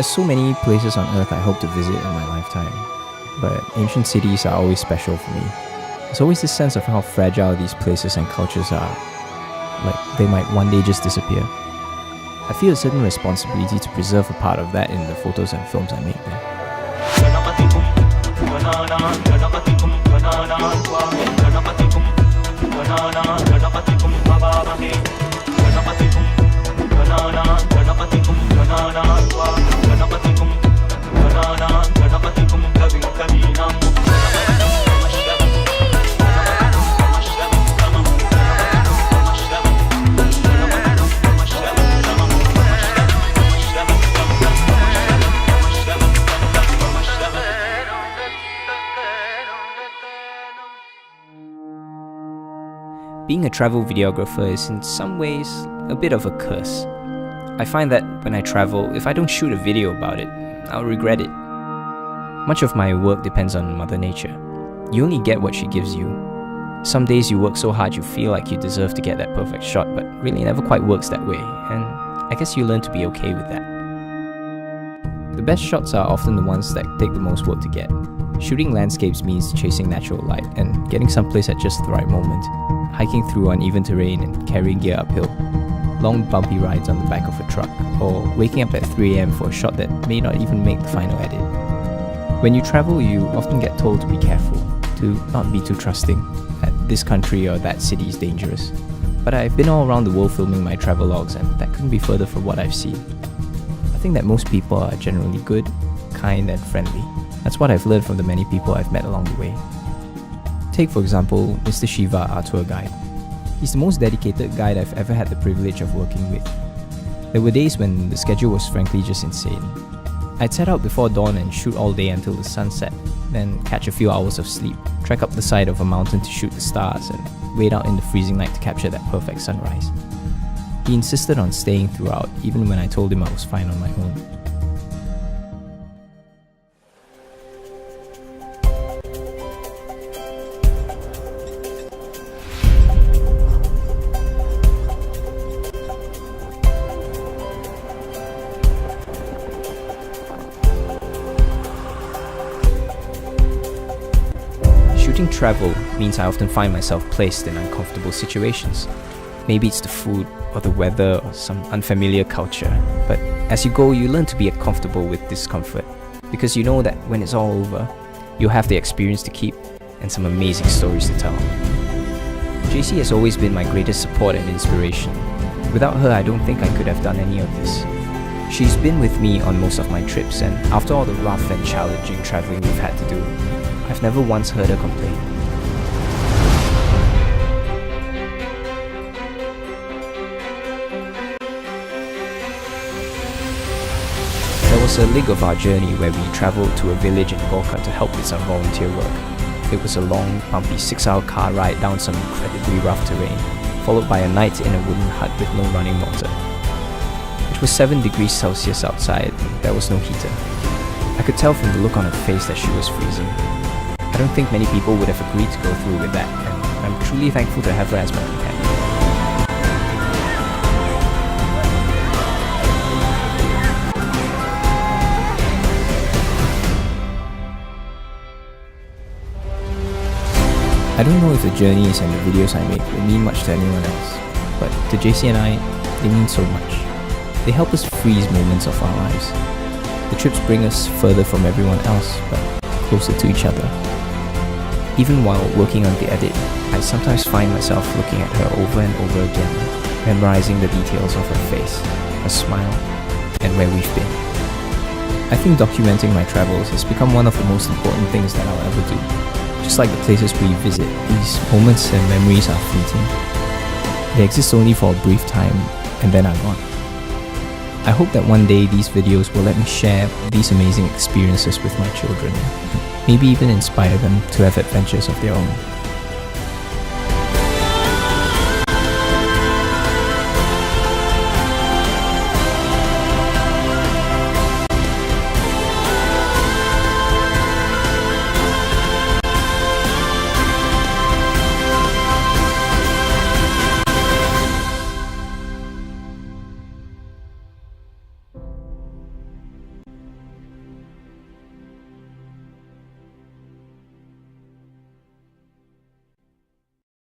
There's so many places on earth I hope to visit in my lifetime, but ancient cities are always special for me. There's always this sense of how fragile these places and cultures are, like they might one day just disappear. I feel a certain responsibility to preserve a part of that in the photos and films I make there. Being a travel videographer is in some ways a bit of a curse. I find that when I travel, if I don't shoot a video about it, I'll regret it. Much of my work depends on Mother Nature. You only get what she gives you. Some days you work so hard you feel like you deserve to get that perfect shot, but really it never quite works that way, and I guess you learn to be okay with that. The best shots are often the ones that take the most work to get. Shooting landscapes means chasing natural light and getting someplace at just the right moment. Hiking through uneven terrain and carrying gear uphill, long bumpy rides on the back of a truck, or waking up at 3 AM for a shot that may not even make the final edit. When you travel, you often get told to be careful, to not be too trusting, that this country or that city is dangerous. But I've been all around the world filming my travelogues, and that couldn't be further from what I've seen. I think that most people are generally good, kind and friendly. That's what I've learned from the many people I've met along the way. Take for example, Mr. Shiva, our tour guide. He's the most dedicated guide I've ever had the privilege of working with. There were days when the schedule was frankly just insane. I'd set out before dawn and shoot all day until the sun set, then catch a few hours of sleep, trek up the side of a mountain to shoot the stars, and wait out in the freezing night to capture that perfect sunrise. He insisted on staying throughout, even when I told him I was fine on my own. Shooting travel means I often find myself placed in uncomfortable situations. Maybe it's the food, or the weather, or some unfamiliar culture. But as you go, you learn to be comfortable with discomfort, because you know that when it's all over, you'll have the experience to keep and some amazing stories to tell. Jaycee has always been my greatest support and inspiration. Without her, I don't think I could have done any of this. She's been with me on most of my trips, and after all the rough and challenging traveling we've had to do, I've never once heard her complain. There was a leg of our journey where we travelled to a village in Gorkha to help with some volunteer work. It was a long, bumpy 6-hour car ride down some incredibly rough terrain, followed by a night in a wooden hut with no running water. It was 7 degrees Celsius outside and there was no heater. I could tell from the look on her face that she was freezing. I don't think many people would have agreed to go through with that, and I'm truly thankful to have her as my companion. I don't know if the journeys and the videos I make will mean much to anyone else, but to Jaycee and I, they mean so much. They help us freeze moments of our lives. The trips bring us further from everyone else, but closer to each other. Even while working on the edit, I sometimes find myself looking at her over and over again, memorizing the details of her face, her smile, and where we've been. I think documenting my travels has become one of the most important things that I'll ever do. Just like the places we visit, these moments and memories are fleeting. They exist only for a brief time, and then are gone. I hope that one day these videos will let me share these amazing experiences with my children, maybe even inspire them to have adventures of their own.